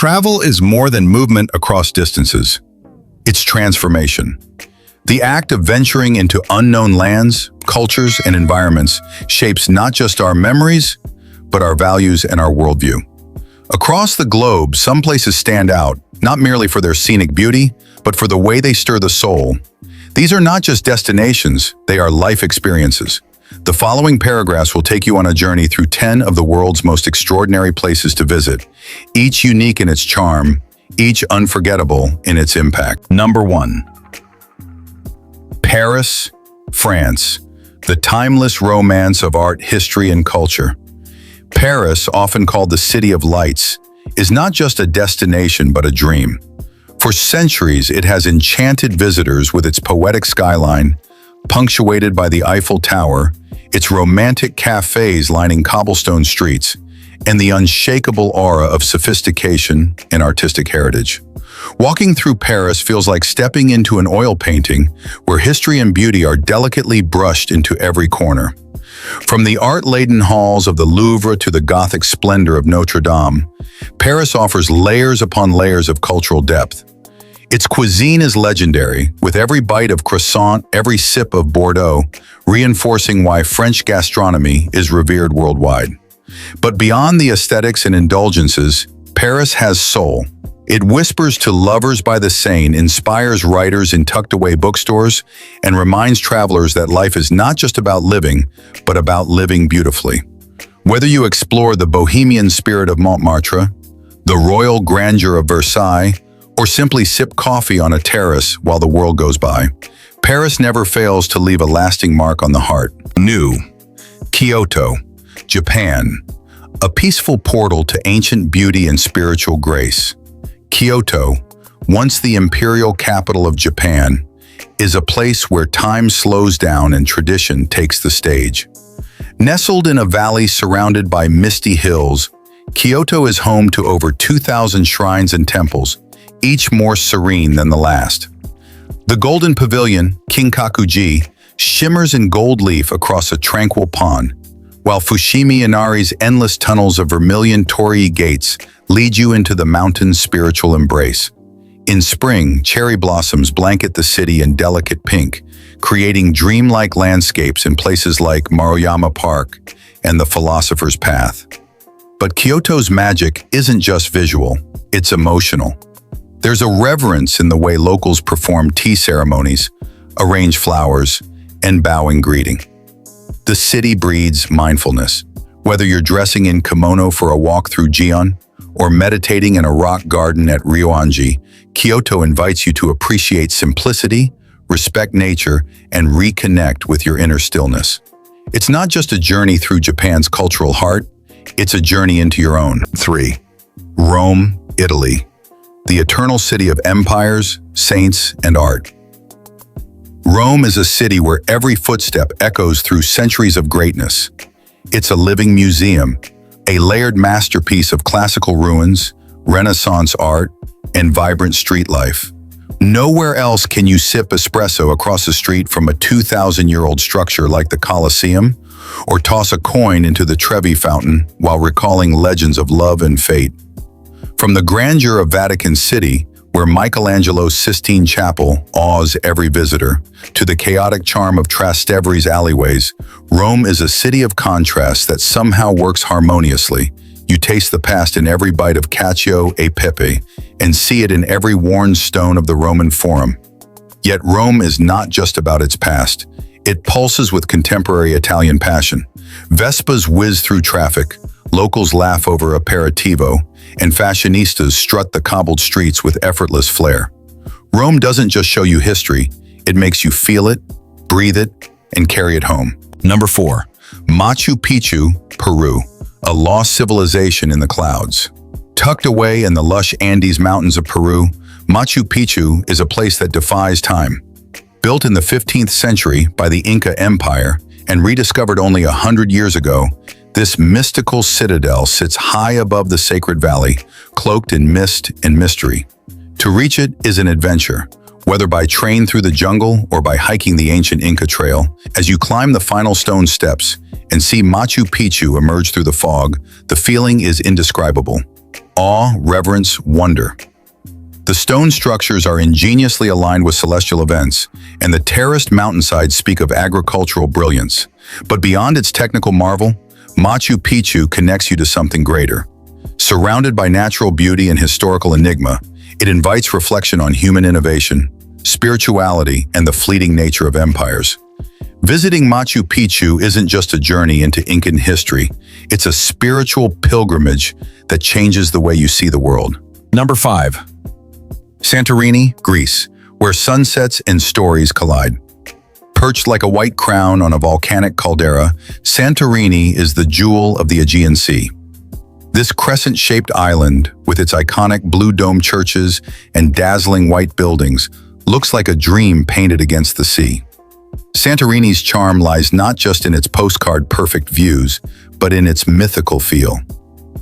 Travel is more than movement across distances. It's transformation. The act of venturing into unknown lands, cultures, and environments shapes not just our memories, but our values and our worldview. Across the globe, some places stand out, not merely for their scenic beauty, but for the way they stir the soul. These are not just destinations, they are life experiences. The following paragraphs will take you on a journey through 10 of the world's most extraordinary places to visit, each unique in its charm, each unforgettable in its impact. Number 1. Paris, France, the timeless romance of art, history, and culture. Paris, often called the City of Lights, is not just a destination but a dream. For centuries, it has enchanted visitors with its poetic skyline, punctuated by the Eiffel Tower, its romantic cafes lining cobblestone streets, and the unshakable aura of sophistication and artistic heritage. Walking through Paris feels like stepping into an oil painting where history and beauty are delicately brushed into every corner. From the art-laden halls of the Louvre to the Gothic splendor of Notre Dame, Paris offers layers upon layers of cultural depth. Its cuisine is legendary, with every bite of croissant, every sip of Bordeaux, reinforcing why French gastronomy is revered worldwide. But beyond the aesthetics and indulgences, Paris has soul. It whispers to lovers by the Seine, inspires writers in tucked-away bookstores, and reminds travelers that life is not just about living, but about living beautifully. Whether you explore the bohemian spirit of Montmartre, the royal grandeur of Versailles, or simply sip coffee on a terrace while the world goes by, Paris never fails to leave a lasting mark on the heart. New. Kyoto, Japan, a peaceful portal to ancient beauty and spiritual grace. Kyoto, once the imperial capital of Japan, is a place where time slows down and tradition takes the stage. Nestled in a valley surrounded by misty hills, Kyoto is home to over 2,000 shrines and temples, each more serene than the last. The Golden Pavilion, Kinkakuji, shimmers in gold leaf across a tranquil pond, while Fushimi Inari's endless tunnels of vermilion torii gates lead you into the mountain's spiritual embrace. In spring, cherry blossoms blanket the city in delicate pink, creating dreamlike landscapes in places like Maruyama Park and the Philosopher's Path. But Kyoto's magic isn't just visual, it's emotional. There's a reverence in the way locals perform tea ceremonies, arrange flowers, and bow in greeting. The city breeds mindfulness. Whether you're dressing in kimono for a walk through Gion or meditating in a rock garden at Ryoanji, Kyoto invites you to appreciate simplicity, respect nature, and reconnect with your inner stillness. It's not just a journey through Japan's cultural heart, it's a journey into your own. 3. Rome, Italy, the eternal city of empires, saints, and art. Rome is a city where every footstep echoes through centuries of greatness. It's a living museum, a layered masterpiece of classical ruins, Renaissance art, and vibrant street life. Nowhere else can you sip espresso across the street from a 2,000-year-old structure like the Colosseum, or toss a coin into the Trevi Fountain while recalling legends of love and fate. From the grandeur of Vatican City, where Michelangelo's Sistine Chapel awes every visitor, to the chaotic charm of Trastevere's alleyways, Rome is a city of contrasts that somehow works harmoniously. You taste the past in every bite of cacio e pepe, and see it in every worn stone of the Roman Forum. Yet Rome is not just about its past. It pulses with contemporary Italian passion. Vespas whiz through traffic, locals laugh over aperitivo, and fashionistas strut the cobbled streets with effortless flair. Rome doesn't just show you history, it makes you feel it, breathe it, and carry it home. Number 4. Machu Picchu, Peru, a lost civilization in the clouds. Tucked away in the lush Andes Mountains of Peru, Machu Picchu is a place that defies time. Built in the 15th century by the Inca Empire and rediscovered only 100 years ago, this mystical citadel sits high above the sacred valley, cloaked in mist and mystery. To reach it is an adventure, whether by train through the jungle or by hiking the ancient Inca Trail. As you climb the final stone steps and see Machu Picchu emerge through the fog, the feeling is indescribable. Awe, reverence, wonder. The stone structures are ingeniously aligned with celestial events, and the terraced mountainsides speak of agricultural brilliance. But beyond its technical marvel, Machu Picchu connects you to something greater. Surrounded by natural beauty and historical enigma, it invites reflection on human innovation, spirituality, and the fleeting nature of empires. Visiting Machu Picchu isn't just a journey into Incan history, it's a spiritual pilgrimage that changes the way you see the world. Number 5. Santorini, Greece, where sunsets and stories collide. Perched like a white crown on a volcanic caldera, Santorini is the jewel of the Aegean Sea. This crescent-shaped island, with its iconic blue dome churches and dazzling white buildings, looks like a dream painted against the sea. Santorini's charm lies not just in its postcard-perfect views, but in its mythical feel.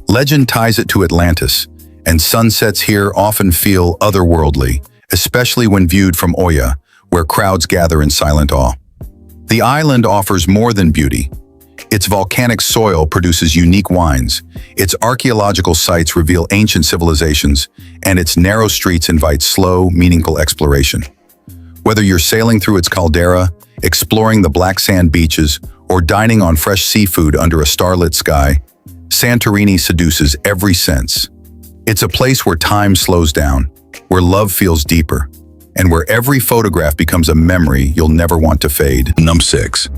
Legend ties it to Atlantis, and sunsets here often feel otherworldly, especially when viewed from Oya, where crowds gather in silent awe. The island offers more than beauty. Its volcanic soil produces unique wines, its archaeological sites reveal ancient civilizations, and its narrow streets invite slow, meaningful exploration. Whether you're sailing through its caldera, exploring the black sand beaches, or dining on fresh seafood under a starlit sky, Santorini seduces every sense. It's a place where time slows down, where love feels deeper, and where every photograph becomes a memory you'll never want to fade. Number 6.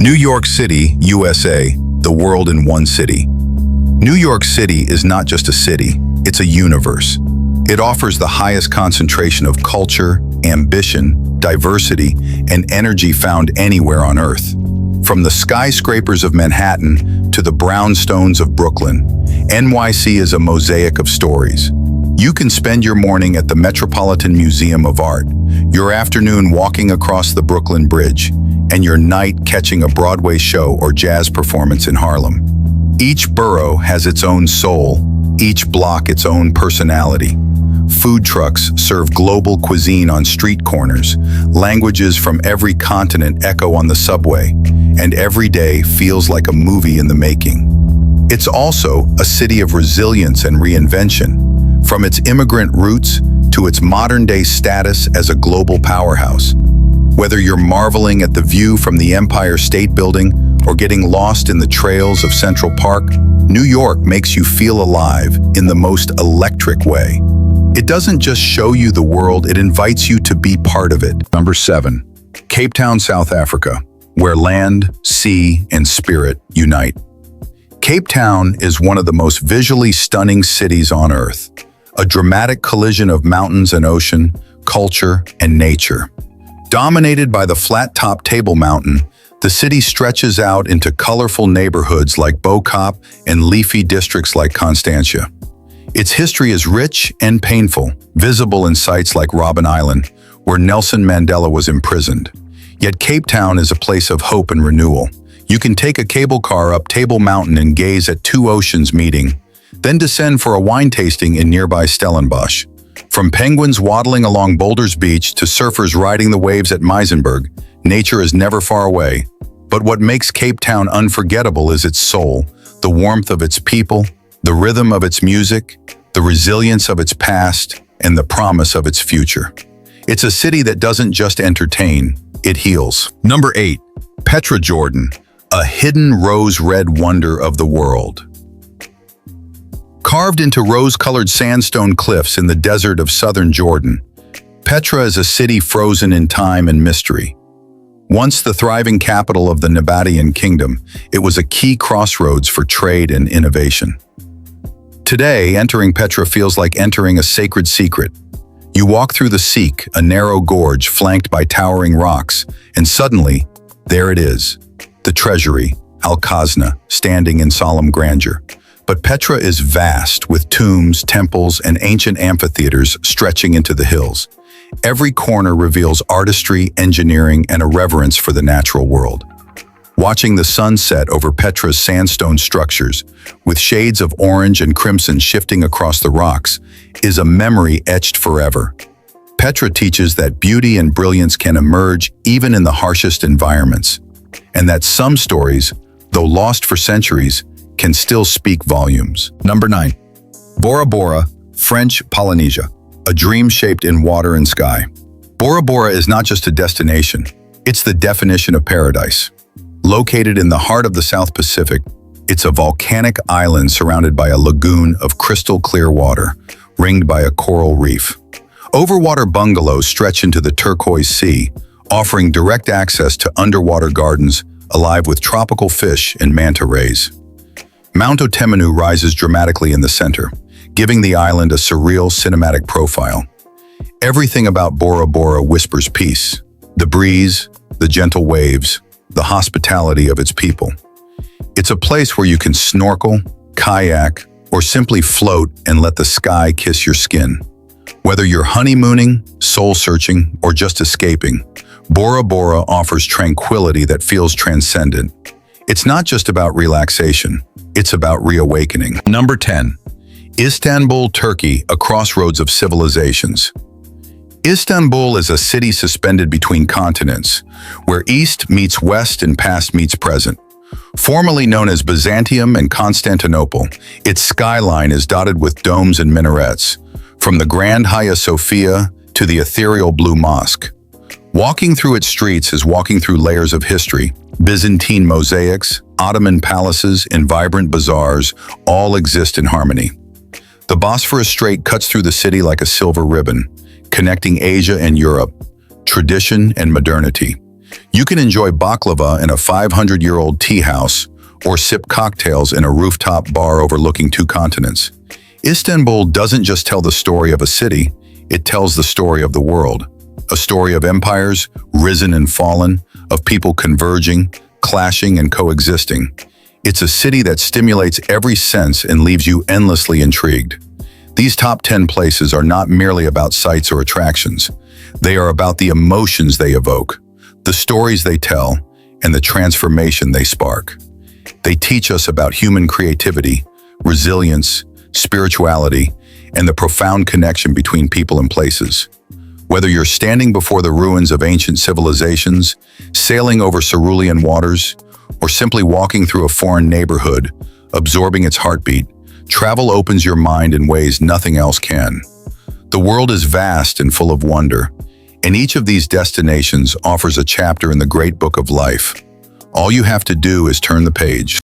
New York City, USA, the world in one city. New York City is not just a city, it's a universe. It offers the highest concentration of culture, ambition, diversity, and energy found anywhere on Earth. From the skyscrapers of Manhattan to the brownstones of Brooklyn, NYC is a mosaic of stories. You can spend your morning at the Metropolitan Museum of Art, your afternoon walking across the Brooklyn Bridge, and your night catching a Broadway show or jazz performance in Harlem. Each borough has its own soul, each block its own personality. Food trucks serve global cuisine on street corners, languages from every continent echo on the subway, and every day feels like a movie in the making. It's also a city of resilience and reinvention, from its immigrant roots to its modern-day status as a global powerhouse. Whether you're marveling at the view from the Empire State Building or getting lost in the trails of Central Park, New York makes you feel alive in the most electric way. It doesn't just show you the world, it invites you to be part of it. Number 7. Cape Town, South Africa, where land, sea, and spirit unite. Cape Town is one of the most visually stunning cities on Earth, a dramatic collision of mountains and ocean, culture, and nature. Dominated by the flat-topped Table Mountain, the city stretches out into colorful neighborhoods like Bo-Kaap and leafy districts like Constantia. Its history is rich and painful, visible in sites like Robben Island, where Nelson Mandela was imprisoned. Yet Cape Town is a place of hope and renewal. You can take a cable car up Table Mountain and gaze at two oceans meeting, then descend for a wine tasting in nearby Stellenbosch. From penguins waddling along Boulder's Beach to surfers riding the waves at Meisenberg, nature is never far away. But what makes Cape Town unforgettable is its soul, the warmth of its people, the rhythm of its music, the resilience of its past, and the promise of its future. It's a city that doesn't just entertain, it heals. Number 8. Petra, Jordan, a hidden rose-red wonder of the world. Carved into rose-colored sandstone cliffs in the desert of southern Jordan, Petra is a city frozen in time and mystery. Once the thriving capital of the Nabatean kingdom, it was a key crossroads for trade and innovation. Today, entering Petra feels like entering a sacred secret. You walk through the Seek, a narrow gorge flanked by towering rocks, and suddenly, there it is, the treasury, Al-Khazna, standing in solemn grandeur. But Petra is vast, with tombs, temples, and ancient amphitheaters stretching into the hills. Every corner reveals artistry, engineering, and a reverence for the natural world. Watching the sun set over Petra's sandstone structures, with shades of orange and crimson shifting across the rocks, is a memory etched forever. Petra teaches that beauty and brilliance can emerge even in the harshest environments, and that some stories, though lost for centuries, can still speak volumes. Number 9. Bora Bora, French Polynesia, a dream shaped in water and sky. Bora Bora is not just a destination, it's the definition of paradise. Located in the heart of the South Pacific, it's a volcanic island surrounded by a lagoon of crystal clear water, ringed by a coral reef. Overwater bungalows stretch into the turquoise sea, offering direct access to underwater gardens alive with tropical fish and manta rays. Mount Otemanu rises dramatically in the center, giving the island a surreal cinematic profile. Everything about Bora Bora whispers peace: the breeze, the gentle waves, the hospitality of its people. It's a place where you can snorkel, kayak, or simply float and let the sky kiss your skin. Whether you're honeymooning, soul-searching, or just escaping, Bora Bora offers tranquility that feels transcendent. It's not just about relaxation, it's about reawakening. Number 10. Istanbul, Turkey, a crossroads of civilizations. Istanbul is a city suspended between continents, where East meets West and past meets present. Formerly known as Byzantium and Constantinople, its skyline is dotted with domes and minarets, from the Grand Hagia Sophia to the ethereal Blue Mosque. Walking through its streets is walking through layers of history. Byzantine mosaics, Ottoman palaces, and vibrant bazaars all exist in harmony. The Bosphorus Strait cuts through the city like a silver ribbon, connecting Asia and Europe, tradition and modernity. You can enjoy baklava in a 500-year-old tea house or sip cocktails in a rooftop bar overlooking two continents. Istanbul doesn't just tell the story of a city, it tells the story of the world. A story of empires, risen and fallen, of people converging, clashing, and coexisting. It's a city that stimulates every sense and leaves you endlessly intrigued. These top 10 places are not merely about sights or attractions. They are about the emotions they evoke, the stories they tell, and the transformation they spark. They teach us about human creativity, resilience, spirituality, and the profound connection between people and places. Whether you're standing before the ruins of ancient civilizations, sailing over cerulean waters, or simply walking through a foreign neighborhood, absorbing its heartbeat, travel opens your mind in ways nothing else can. The world is vast and full of wonder, and each of these destinations offers a chapter in the great book of life. All you have to do is turn the page.